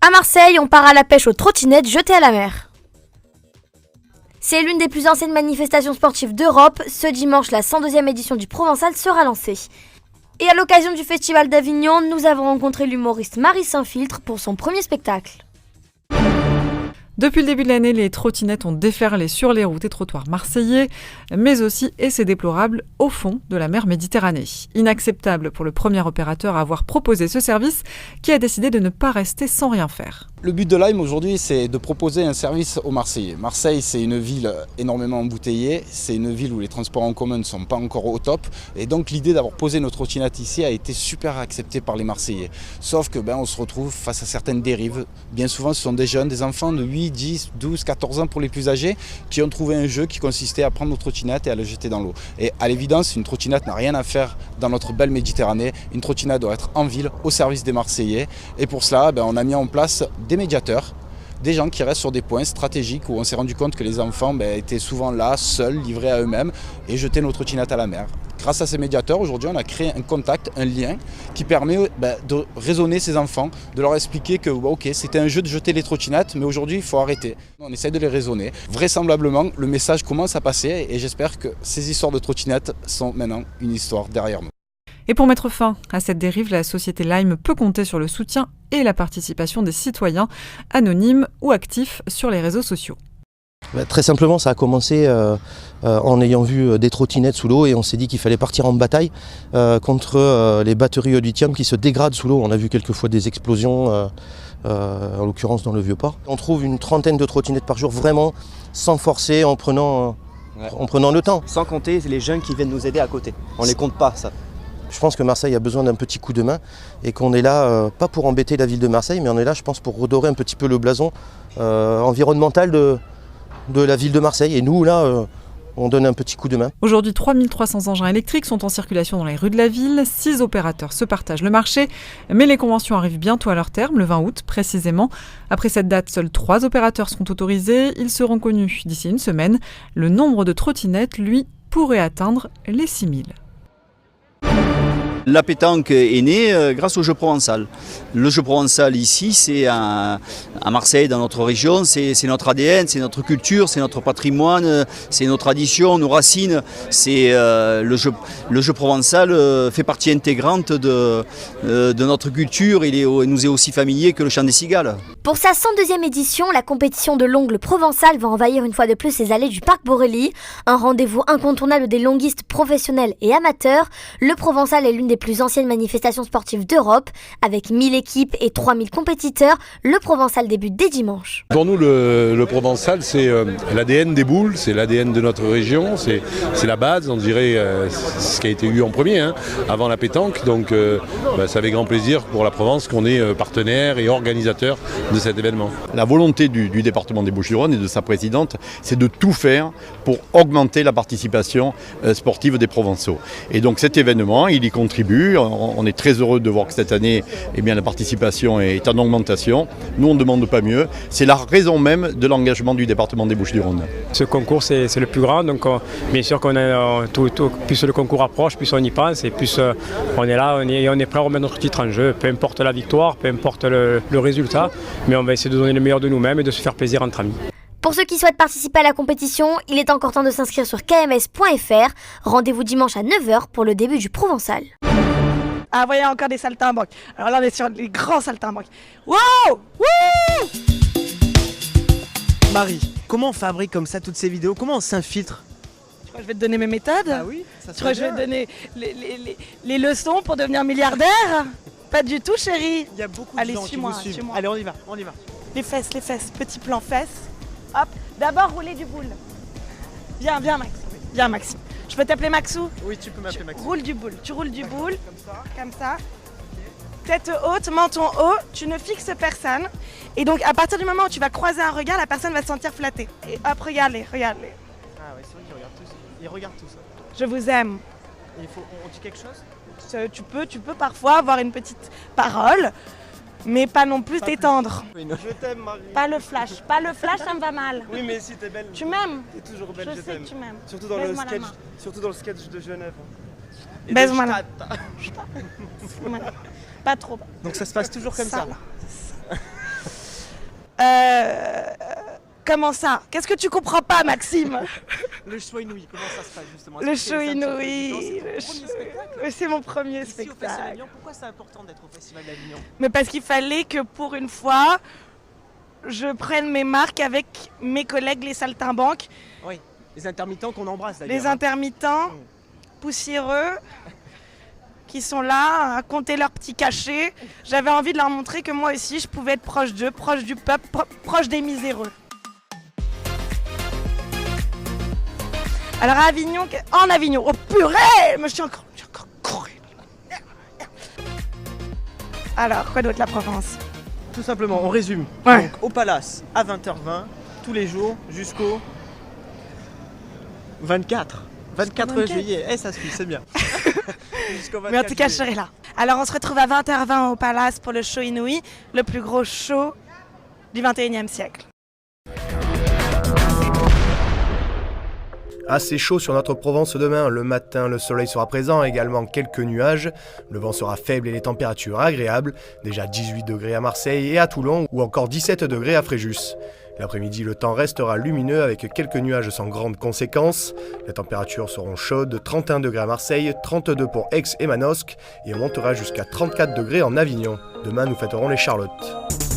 À Marseille, on part à la pêche aux trottinettes jetées à la mer. C'est l'une des plus anciennes manifestations sportives d'Europe. Ce dimanche, la 102e édition du Provençal sera lancée. Et à l'occasion du Festival d'Avignon, nous avons rencontré l'humoriste Marie Saint-Filtre pour son premier spectacle. Depuis le début de l'année, les trottinettes ont déferlé sur les routes et trottoirs marseillais, mais aussi, et c'est déplorable, au fond de la mer Méditerranée. Inacceptable pour le premier opérateur à avoir proposé ce service, qui a décidé de ne pas rester sans rien faire. Le but de Lime aujourd'hui, c'est de proposer un service aux Marseillais. Marseille, c'est une ville énormément embouteillée, c'est une ville où les transports en commun ne sont pas encore au top. Et donc l'idée d'avoir posé nos trottinettes ici a été super acceptée par les Marseillais. Sauf que on se retrouve face à certaines dérives. Bien souvent, ce sont des jeunes, des enfants de 8, 10, 12, 14 ans pour les plus âgés, qui ont trouvé un jeu qui consistait à prendre nos trottinettes et à les jeter dans l'eau. Et à l'évidence, une trottinette n'a rien à faire dans notre belle Méditerranée. Une trottinette doit être en ville, au service des Marseillais. Et pour cela, on a mis en place des médiateurs, des gens qui restent sur des points stratégiques où on s'est rendu compte que les enfants étaient souvent là, seuls, livrés à eux-mêmes et jetaient nos trottinettes à la mer. Grâce à ces médiateurs, aujourd'hui, on a créé un contact, un lien qui permet de raisonner ces enfants, de leur expliquer que ok, c'était un jeu de jeter les trottinettes, mais aujourd'hui, il faut arrêter. On essaie de les raisonner. Vraisemblablement, le message commence à passer et j'espère que ces histoires de trottinettes sont maintenant une histoire derrière nous. Et pour mettre fin à cette dérive, la société Lime peut compter sur le soutien et la participation des citoyens anonymes ou actifs sur les réseaux sociaux. Très simplement, ça a commencé en ayant vu des trottinettes sous l'eau et on s'est dit qu'il fallait partir en bataille contre les batteries au lithium qui se dégradent sous l'eau. On a vu quelquefois des explosions, en l'occurrence dans le Vieux-Port. On trouve une trentaine de trottinettes par jour, vraiment sans forcer, en prenant le temps. Sans compter les jeunes qui viennent nous aider à côté. On ne les compte pas, ça. Je pense que Marseille a besoin d'un petit coup de main et qu'on est là, pas pour embêter la ville de Marseille, mais on est là, je pense, pour redorer un petit peu le blason environnemental de la ville de Marseille. Et nous, là, on donne un petit coup de main. Aujourd'hui, 3300 engins électriques sont en circulation dans les rues de la ville. 6 opérateurs se partagent le marché. Mais les conventions arrivent bientôt à leur terme, le 20 août précisément. Après cette date, seuls 3 opérateurs seront autorisés. Ils seront connus d'ici une semaine. Le nombre de trottinettes, lui, pourrait atteindre les 6000. La pétanque est née grâce au jeu provençal. Le jeu provençal ici, c'est à Marseille, dans notre région, c'est notre ADN, c'est notre culture, c'est notre patrimoine, c'est nos traditions, nos racines. Le jeu provençal fait partie intégrante de notre culture. Il nous est aussi familier que le chant des cigales. Pour sa 102e édition, la compétition de l'ongle provençal va envahir une fois de plus les allées du Parc Borély. Un rendez-vous incontournable des longuistes professionnels et amateurs. Le Provençal est l'une des plus anciennes manifestations sportives d'Europe. Avec 1000 équipes et 3000 compétiteurs, le Provençal débute dès dimanche. Pour nous, le Provençal, c'est l'ADN des boules, c'est l'ADN de notre région, c'est la base, on dirait, ce qui a été eu en premier, avant la pétanque. Donc, ça fait grand plaisir pour la Provence qu'on est partenaire et organisateur de cet événement. La volonté du département des Bouches-du-Rhône et de sa présidente, c'est de tout faire pour augmenter la participation sportive des Provençaux. Et donc cet événement, il y contribue. On est très heureux de voir que cette année, la participation est en augmentation. Nous, on ne demande pas mieux. C'est la raison même de l'engagement du département des Bouches-du-Rhône. Ce concours, c'est le plus grand. Donc, bien sûr, plus le concours approche, plus on y pense et plus on est là, on est prêt à remettre notre titre en jeu. Peu importe la victoire, peu importe le résultat, mais on va essayer de donner le meilleur de nous-mêmes et de se faire plaisir entre amis. Pour ceux qui souhaitent participer à la compétition, il est encore temps de s'inscrire sur kms.fr. Rendez-vous dimanche à 9h pour le début du Provençal. Ah, voyez encore des saltimbanques. Alors là, on est sur les grands saltimbanques. Wow! Wouh! Marie, comment on fabrique comme ça toutes ces vidéos? Comment on s'infiltre? Tu crois que je vais te donner mes méthodes? Ah oui, ça tu crois que je vais te donner les leçons pour devenir milliardaire? Pas du tout, chérie. Il y a beaucoup de Allez, gens qui vous suivent. suis-moi. Allez, on y va. Les fesses, petit plan fesses. Hop, d'abord rouler du boule. Viens Maxime. Je peux t'appeler Maxou? Oui, tu peux m'appeler Maxou. Tu roules du boule. Comme ça. Tête haute, menton haut, tu ne fixes personne. Et donc à partir du moment où tu vas croiser un regard, la personne va se sentir flattée. Et hop, regarde-les. Ah ouais, c'est vrai qu'ils regardent tous. Ils regardent tout ça. Je vous aime. Et on dit quelque chose? Tu peux parfois avoir une petite parole, mais pas non plus t'étendre. Je t'aime, Marie. Pas le flash, ça me va mal. Oui, mais si t'es belle. Tu m'aimes? T'es toujours belle, je sais que tu m'aimes. Surtout dans le sketch de Genève. Baise-moi là. Pas trop. Donc ça se passe toujours comme ça. Comment ça? Qu'est-ce que tu comprends pas, Maxime? Le show inouï, comment ça se passe justement? Le show inouï, c'est mon premier spectacle. Pourquoi c'est important d'être au Festival d'Avignon? Mais parce qu'il fallait que pour une fois, je prenne mes marques avec mes collègues les saltimbanques. Oui, les intermittents qu'on embrasse d'ailleurs. Les intermittents poussiéreux qui sont là à compter leurs petits cachets. J'avais envie de leur montrer que moi aussi je pouvais être proche d'eux, proche du peuple, proche des miséreux. Alors à Avignon, en Avignon, oh purée, mais je suis encore couru. Alors, quoi d'autre la Provence? Tout simplement, on résume. Ouais. Donc au Palace à 20h20, tous les jours jusqu'au 24 juillet. Eh, ça suit, c'est bien. Mais en tout cas, je serai là. Alors on se retrouve à 20h20 au Palace pour le show inouï, le plus gros show du 21e siècle. Assez chaud sur notre Provence demain. Le matin, le soleil sera présent, également quelques nuages. Le vent sera faible et les températures agréables. Déjà 18 degrés à Marseille et à Toulon, ou encore 17 degrés à Fréjus. L'après-midi, le temps restera lumineux avec quelques nuages sans grande conséquence. Les températures seront chaudes, 31 degrés à Marseille, 32 pour Aix et Manosque, et on montera jusqu'à 34 degrés en Avignon. Demain, nous fêterons les Charlottes.